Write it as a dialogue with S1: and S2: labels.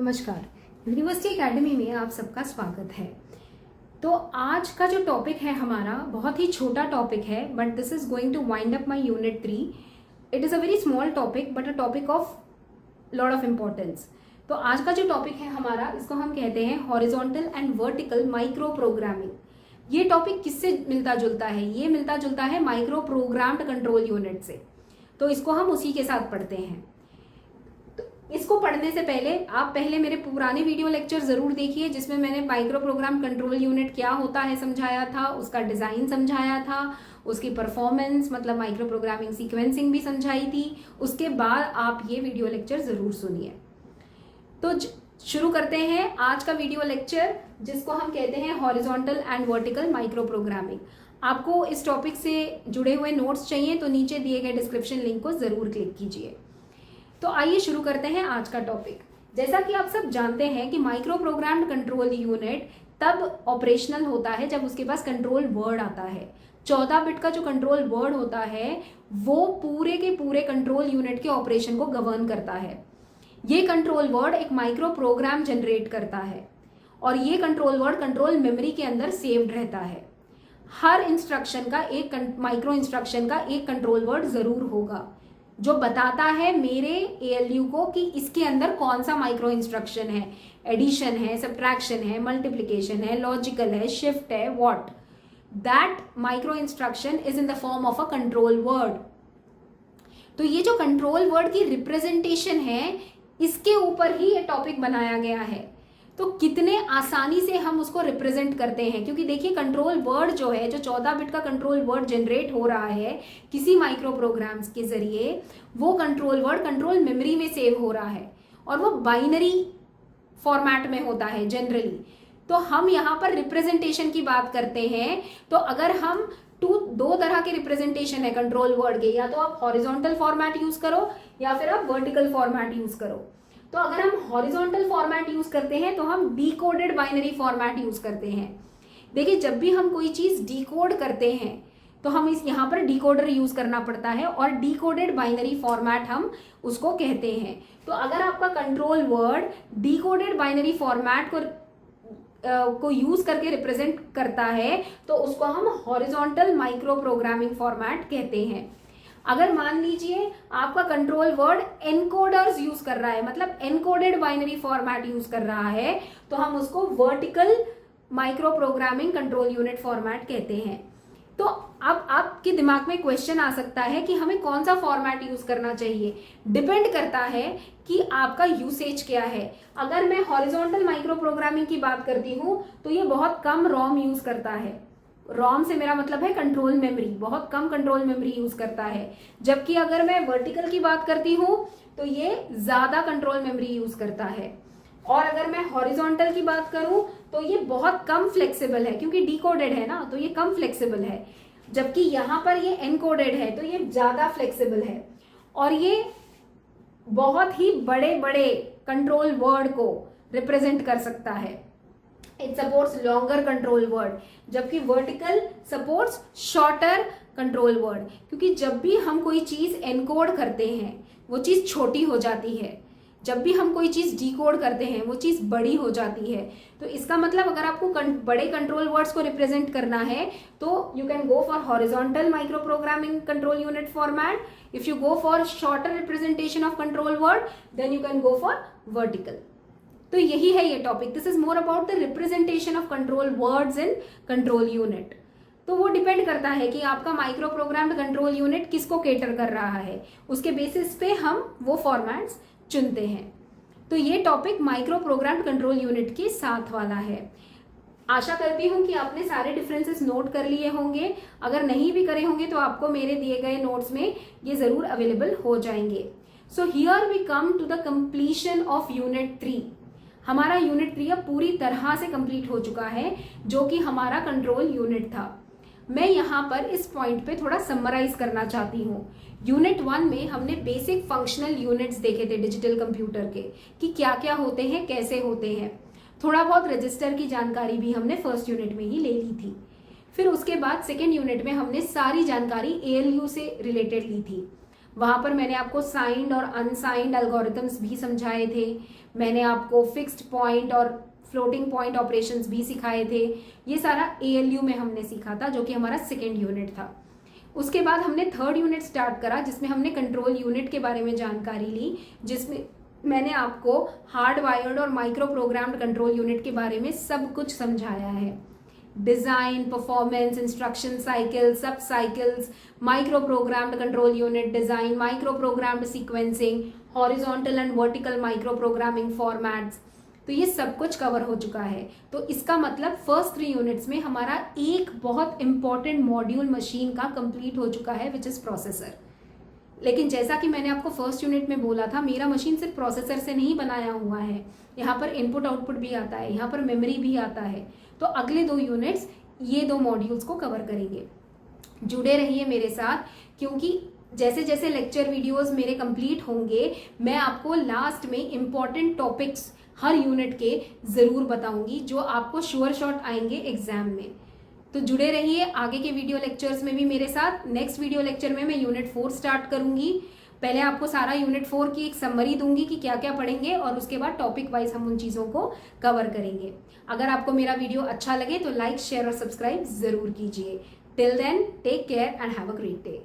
S1: नमस्कार। University academy में आप सबका स्वागत है। तो आज का जो टॉपिक है हमारा बहुत ही छोटा टॉपिक है, but this is going to wind up my unit 3। It is a very small topic but a topic of lot of importance. तो आज का जो टॉपिक है हमारा, इसको हम कहते हैं horizontal and vertical micro programming. ये टॉपिक किससे मिलता जुलता है? ये मिलता जुलता है माइक्रो प्रोग्राम्ड कंट्रोल यूनिट से। तो इसको हम उसी के साथ पढ़ते हैं। इसको पढ़ने से पहले आप पहले मेरे पुराने वीडियो लेक्चर जरूर देखिए, जिसमें मैंने माइक्रो प्रोग्राम कंट्रोल यूनिट क्या होता है समझाया था, उसका डिजाइन समझाया था, उसकी परफॉर्मेंस मतलब माइक्रो प्रोग्रामिंग सीक्वेंसिंग भी समझाई थी। उसके बाद आप ये वीडियो लेक्चर जरूर सुनिए। तो शुरू करते हैं आज का वीडियो लेक्चर, जिसको हम कहते हैं horizontal and vertical micro programming. आपको इस टॉपिक से जुड़े हुए नोट्स चाहिए तो नीचे दिए गए डिस्क्रिप्शन लिंक को जरूर क्लिक कीजिए। तो आइए शुरू करते हैं आज का टॉपिक। जैसा कि आप सब जानते हैं कि माइक्रो प्रोग्राम्ड कंट्रोल यूनिट तब ऑपरेशनल होता है जब उसके पास कंट्रोल वर्ड आता है। 14 बिट का जो कंट्रोल वर्ड होता है वो पूरे के पूरे कंट्रोल यूनिट के ऑपरेशन को गवर्न करता है। ये कंट्रोल वर्ड एक माइक्रो प्रोग्राम जनरेट करता है और ये कंट्रोल वर्ड कंट्रोल मेमोरी के अंदर सेव्ड रहता है। हर इंस्ट्रक्शन का एक माइक्रो इंस्ट्रक्शन का एक कंट्रोल वर्ड जरूर होगा जो बताता है मेरे एएलयू को कि इसके अंदर कौन सा माइक्रो इंस्ट्रक्शन है, एडिशन है, सब्ट्रैक्शन है, मल्टीप्लिकेशन है, लॉजिकल है, शिफ्ट है, what. That micro instruction is in the form of a control word. तो ये जो कंट्रोल वर्ड की रिप्रेजेंटेशन है, इसके ऊपर ही ये टॉपिक बनाया गया है। तो कितने आसानी से हम उसको रिप्रेजेंट करते हैं, क्योंकि देखिए कंट्रोल वर्ड जो है, जो 14 बिट का कंट्रोल वर्ड जनरेट हो रहा है किसी माइक्रो प्रोग्राम्स के जरिए, वो कंट्रोल वर्ड कंट्रोल मेमोरी में सेव हो रहा है और वो बाइनरी फॉर्मेट में होता है जनरली। तो हम यहाँ पर रिप्रेजेंटेशन की बात करते हैं। तो अगर हम दो तरह के रिप्रेजेंटेशन है कंट्रोल वर्ड के, या तो आप हॉरिजॉन्टल फॉर्मेट यूज करो या फिर आप वर्टिकल फॉर्मेट यूज करो। तो अगर हम हॉरिजॉन्टल फॉर्मेट यूज करते हैं तो हम डिकोडेड बाइनरी फॉर्मेट यूज करते हैं। देखिए जब भी हम कोई चीज डिकोड करते हैं तो हम इस यहाँ पर डिकोडर यूज करना पड़ता है और डिकोडेड बाइनरी फॉर्मेट हम उसको कहते हैं। तो अगर आपका control word decoded binary format को यूज करके रिप्रेजेंट करता है तो उसको हम हॉरिजॉन्टल माइक्रो प्रोग्रामिंग फॉर्मेट कहते हैं। अगर मान लीजिए आपका कंट्रोल वर्ड एनकोडर्स यूज कर रहा है, मतलब एनकोडेड बाइनरी फॉर्मेट यूज कर रहा है, तो हम उसको vertical micro programming control unit format कहते हैं। तो अब आपके दिमाग में क्वेश्चन आ सकता है कि हमें कौन सा फॉर्मेट यूज करना चाहिए। डिपेंड करता है कि आपका यूसेज क्या है। अगर मैं हॉरिजॉन्टल माइक्रो प्रोग्रामिंग की बात करती हूँ तो ये बहुत कम रोम यूज करता है। रोम से मेरा मतलब है कंट्रोल मेमोरी, बहुत कम कंट्रोल मेमोरी यूज करता है। जबकि अगर मैं वर्टिकल की बात करती हूँ तो ये ज्यादा कंट्रोल मेमोरी यूज करता है। और अगर मैं हॉरिजॉन्टल की बात करूं तो ये बहुत कम फ्लेक्सिबल है, क्योंकि डिकोडेड है ना, तो ये कम फ्लेक्सिबल है। जबकि यहाँ पर ये एनकोडेड है तो ये ज्यादा फ्लेक्सिबल है और ये बहुत ही बड़े बड़े कंट्रोल वर्ड को रिप्रेजेंट कर सकता है। It supports longer control word, जबकि vertical supports shorter control word. क्योंकि जब भी हम कोई चीज एनकोड करते हैं वो चीज छोटी हो जाती है, जब भी हम कोई चीज डिकोड करते हैं वो चीज बड़ी हो जाती है। तो इसका मतलब अगर आपको बड़े कंट्रोल वर्ड्स को रिप्रेजेंट करना है तो you can go for horizontal micro programming control unit format. If you go for shorter representation of control word then you can go for vertical. तो यही है ये topic. This is more about the representation of control words in control unit. तो वो depend करता है कि आपका माइक्रो प्रोग्राम्ड कंट्रोल यूनिट किसको केटर कर रहा है, उसके बेसिस पे हम वो फॉर्मेट्स चुनते हैं। तो ये topic micro programmed control unit के साथ वाला है। आशा करती हूँ कि आपने सारे डिफरेंसेस नोट कर लिए होंगे। अगर नहीं भी करे होंगे तो आपको मेरे दिए गए नोट्स में ये जरूर अवेलेबल हो जाएंगे। So here we come to the completion of unit 3। हमारा यूनिट 3 अब पूरी तरह से कंप्लीट हो चुका है, जो कि हमारा कंट्रोल यूनिट था। मैं यहाँ पर इस पॉइंट पे थोड़ा समराइज करना चाहती हूँ। यूनिट 1 में हमने बेसिक फंक्शनल यूनिट्स देखे थे डिजिटल कंप्यूटर के, कि क्या क्या होते हैं, कैसे होते हैं। थोड़ा बहुत रजिस्टर की जानकारी भी हमने फर्स्ट यूनिट में ही ले ली थी। फिर उसके बाद सेकेंड यूनिट में हमने सारी जानकारी एएलयू से रिलेटेड ली थी। वहाँ पर मैंने आपको साइंड और अनसाइंड एल्गोरिथम्स भी समझाए थे, मैंने आपको फिक्स्ड पॉइंट और फ्लोटिंग पॉइंट ऑपरेशंस भी सिखाए थे। ये सारा ALU में हमने सीखा था, जो कि हमारा सेकेंड यूनिट था। उसके बाद हमने थर्ड यूनिट स्टार्ट करा, जिसमें हमने कंट्रोल यूनिट के बारे में जानकारी ली, जिसमें मैंने आपको हार्ड वायर्ड और माइक्रो प्रोग्राम्ड कंट्रोल यूनिट के बारे में सब कुछ समझाया है। डिजाइन, परफॉर्मेंस, इंस्ट्रक्शन साइकिल, सब cycles, micro programmed control unit design, micro programmed sequencing, horizontal and vertical micro programming formats, तो ये सब कुछ कवर हो चुका है। तो इसका मतलब फर्स्ट 3 यूनिट्स में हमारा एक बहुत इंपॉर्टेंट मॉड्यूल मशीन का कंप्लीट हो चुका है, विच इज प्रोसेसर। लेकिन जैसा कि मैंने आपको फर्स्ट यूनिट में बोला था, मेरा मशीन सिर्फ प्रोसेसर से नहीं बनाया हुआ है, यहाँ पर इनपुट आउटपुट भी आता है, यहाँ पर मेमोरी भी आता है। तो अगले 2 यूनिट्स ये 2 मॉड्यूल्स को कवर करेंगे। जुड़े रहिए मेरे साथ, क्योंकि जैसे जैसे लेक्चर वीडियोस मेरे कंप्लीट होंगे, मैं आपको लास्ट में इंपॉर्टेंट टॉपिक्स हर यूनिट के ज़रूर बताऊंगी, जो आपको श्योर शॉट आएंगे एग्जाम में। तो जुड़े रहिए आगे के वीडियो लेक्चर्स में भी मेरे साथ। नेक्स्ट वीडियो लेक्चर में मैं यूनिट 4 स्टार्ट करूंगी। पहले आपको सारा यूनिट 4 की एक समरी दूंगी कि क्या क्या पढ़ेंगे, और उसके बाद टॉपिक वाइज हम उन चीज़ों को कवर करेंगे। अगर आपको मेरा वीडियो अच्छा लगे तो लाइक, शेयर और सब्सक्राइब जरूर कीजिए। Till then, take care and have a great day.